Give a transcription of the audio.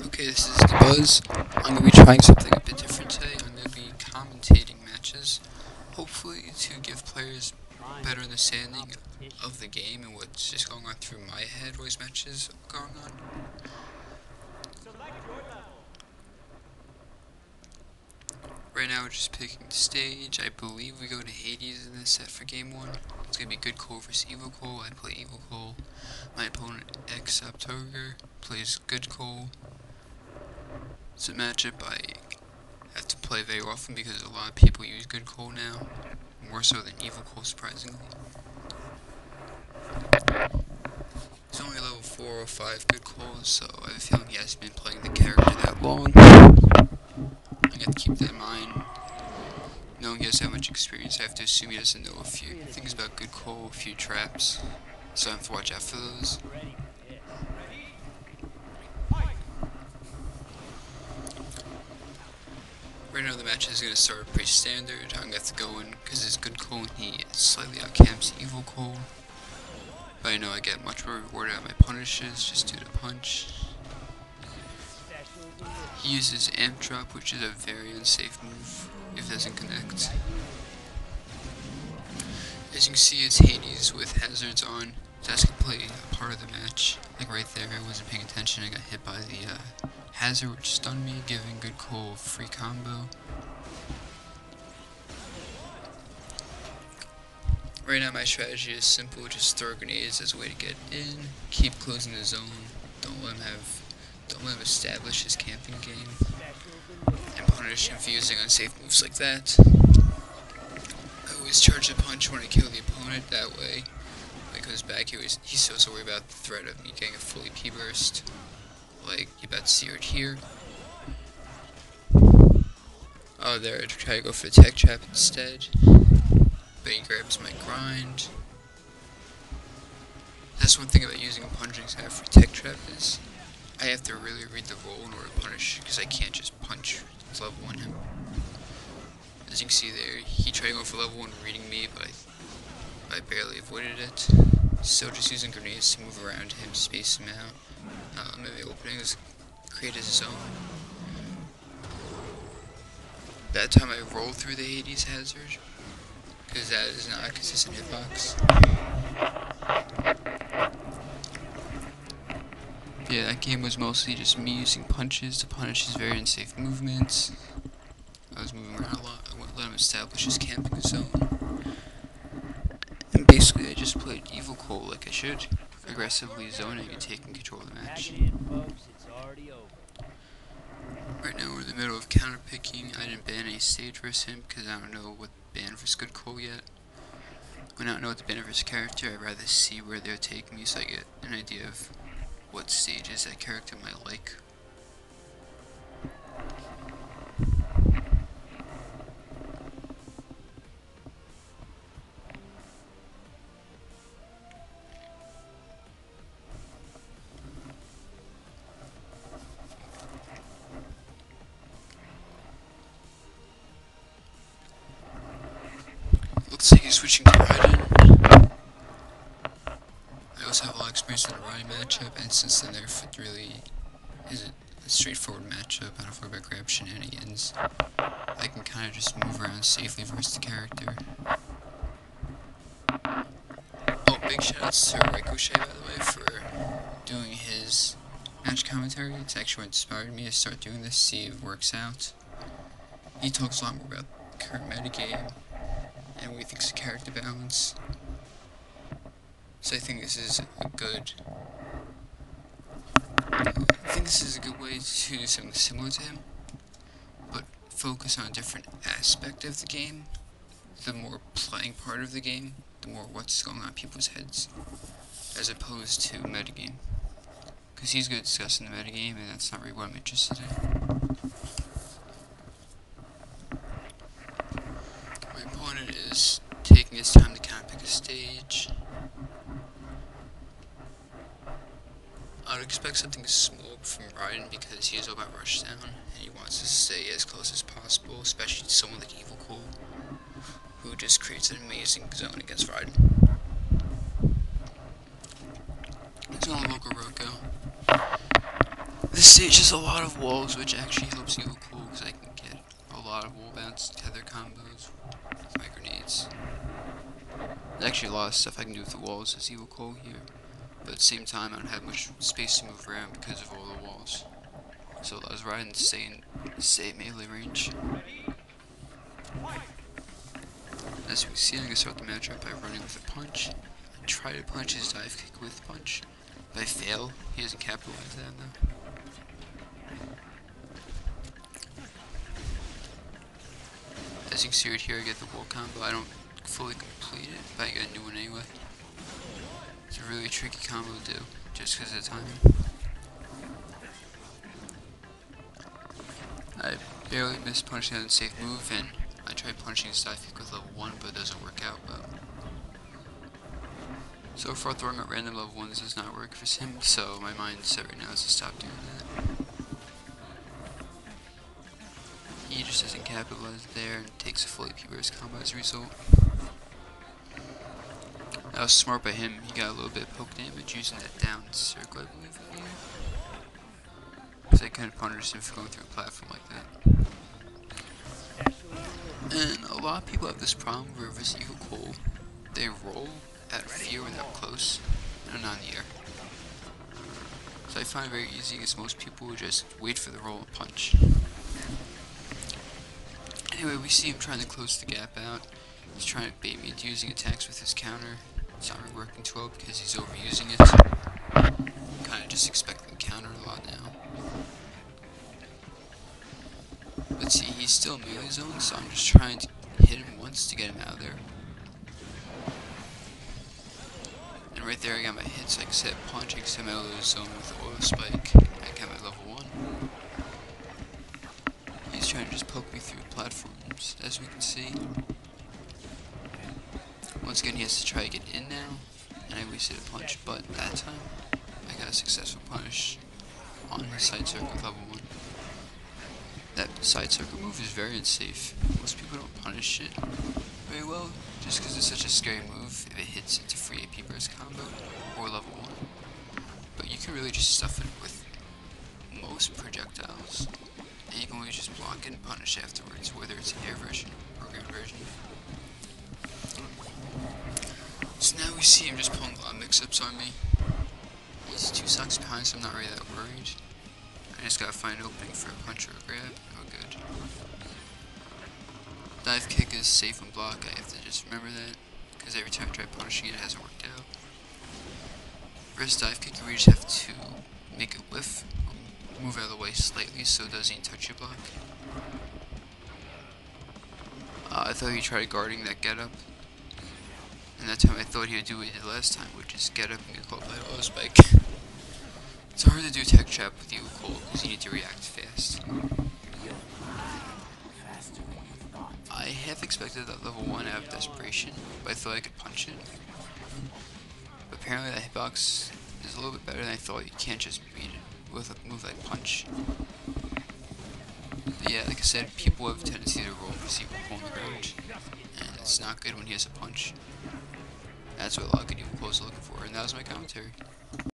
Okay, this is Dabuz. I'm going to be trying something a bit different today. I'm going to be commentating matches, hopefully to give players better understanding of the game and what's just going on through my head while these matches are going on. Right now we're just picking the stage. I believe we go to Hades in this set for game 1. It's going to be Good Cole versus Evil Cole. I play Evil Cole. My opponent xoptogerx plays Good Cole. It's a matchup I have to play very often because a lot of people use Good Cole now, more so than Evil Cole, surprisingly. He's only level 4 or 5 Good Cole, so I have a feeling he hasn't been playing the character that long. I have to keep that in mind. Knowing he doesn't have much experience, I have to assume he doesn't know a few things about Good Cole, a few traps, so I have to watch out for those. Right now the match is going to start pretty standard. I'm going to have to go in because it's Good Cole and he slightly outcamps Evil Cole. But I know I get much more reward out of my punishes just due to punch. He uses Amp Drop, which is a very unsafe move if it doesn't connect. As you can see, it's Hades with hazards on. That's completely a part of the match. Like right there, I wasn't paying attention. I got hit by the hazard, which stunned me, giving Good Cole a free combo. Right now my strategy is simple, just throw grenades as a way to get in, keep closing the zone, don't let him establish his camping game, and punish him for using unsafe moves like that. I always charge a punch when I kill the opponent, that way when he comes back he's so worried about the threat of me getting a fully P-burst, like you're about to see right here. Oh, there, I try to go for the tech trap instead. But he grabs my grind. That's one thing about using a punching stab for tech trap is I have to really read the roll in order to punish because I can't just punch level 1 him. As you can see there, he tried to go for level 1 reading me, but I barely avoided it. Still just using grenades to move around him, space him out. Maybe openings, create his zone. That time I rolled through the Hades hazard, because that is not a consistent hitbox. Yeah, that game was mostly just me using punches to punish his very unsafe movements. I was moving around a lot, I wouldn't let him establish his camping zone. And basically I just played Evil Cole like I should, aggressively zoning and taking control of the match. Right now we're in the middle of counterpicking. I didn't ban any stage versus him because I don't know what ban versus Good Cole yet. When I don't know what to ban versus character, I'd rather see where they're taking me so I get an idea of what stages that character might like. Looks like he's switching to Raiden. I also have a lot of experience in the Raiden matchup, and since the nerf really isn't a straightforward matchup, I don't have to worry about grab shenanigans. I can kind of just move around safely versus the character. Oh, big shoutouts to Ricochet, by the way, for doing his match commentary. It's actually what inspired me to start doing this, see if it works out. He talks a lot more about the current metagame and what he thinks of character balance. So I think this is a good way to do something similar to him, but focus on a different aspect of the game. The more playing part of the game, the more what's going on in people's heads, as opposed to metagame. Because he's good at discussing the metagame, and that's not really what I'm interested in. My opponent is taking his time to kind of pick a stage. I would expect something small from Raiden because he is all about rushdown, and he wants to stay as close as possible, especially to someone like Evil Cole, who just creates an amazing zone against Raiden. It's not a local Roko. This stage has a lot of walls, which actually helps Evil Cool, because I can get a lot of wall bounce tether combos with my grenades. There's actually a lot of stuff I can do with the walls as Evil Cool here, but at the same time I don't have much space to move around because of all the walls. So I was riding to stay at melee range. As you can see, I'm going to start the matchup by running with a punch. I try to punch his dive kick with punch. If I fail, he doesn't capitalize that though. As you can see right here, I get the wall combo. I don't fully complete it, but I get a new one anyway. It's a really tricky combo to do, just because of the timing. I barely missed punching an unsafe move, and I tried punching his dive kick with level 1, but it doesn't work out well. So far, throwing out random level 1s does not work for him, so my mindset right now is to stop doing that. He just doesn't capitalize there and takes a full AP burst combo as a result. That was smart by him. He got a little bit of poke damage using that down circle, I believe. Because I couldn't punish him for going through a platform like that. And a lot of people have this problem where with Evil Cool, they roll out of fear when they're up close and not in the air. So I find it very easy because most people will just wait for the roll and punch. Anyway, we see him trying to close the gap out. He's trying to bait me into using attacks with his counter. It's not really working too well because he's overusing it. Kinda just expecting the counter a lot now. Let's see, he's still in melee zone, so I'm just trying to hit him once to get him out of there. And right there I got my hits, like I said, punch, I can set my melee zone with the oil spike. I got my level 1. He's trying to just poke me through platforms, as we can see. Once again, he has to try to get in now, and I wasted a punch, but that time, I got a successful punish on his side circle with level 1. That side circle move is very unsafe. Most people don't punish it very well, just because it's such a scary move if it hits into free AP burst combo, or level 1. But you can really just stuff it with most projectiles. And you can always just block it and punish afterwards, whether it's an air version or ground version. So now we see him just pulling a lot of mix-ups on me. He's 2 stocks behind, so I'm not really that worried. I just gotta find an opening for a punch or a grab. Oh, good. Dive kick is safe and block. I have to just remember that, because every time I try punishing it, it hasn't worked out. Whereas dive kick, you really just have to make it whiff. Move out of the way slightly so it doesn't even touch your block. I thought he tried guarding that get up, and that time I thought he would do what he did last time, which is get up and get caught by an auto spike. It's hard to do tech trap with Evil Cool because you need to react fast. I half expected that level 1 out of desperation, but I thought I could punch it. But apparently that hitbox is a little bit better than I thought. You can't just beat it with a move like punch. But yeah, like I said, people have a tendency to roll with Evil Cool on the ground, and it's not good when he has a punch. That's what a lot of good Evil Cools are looking for, and that was my commentary.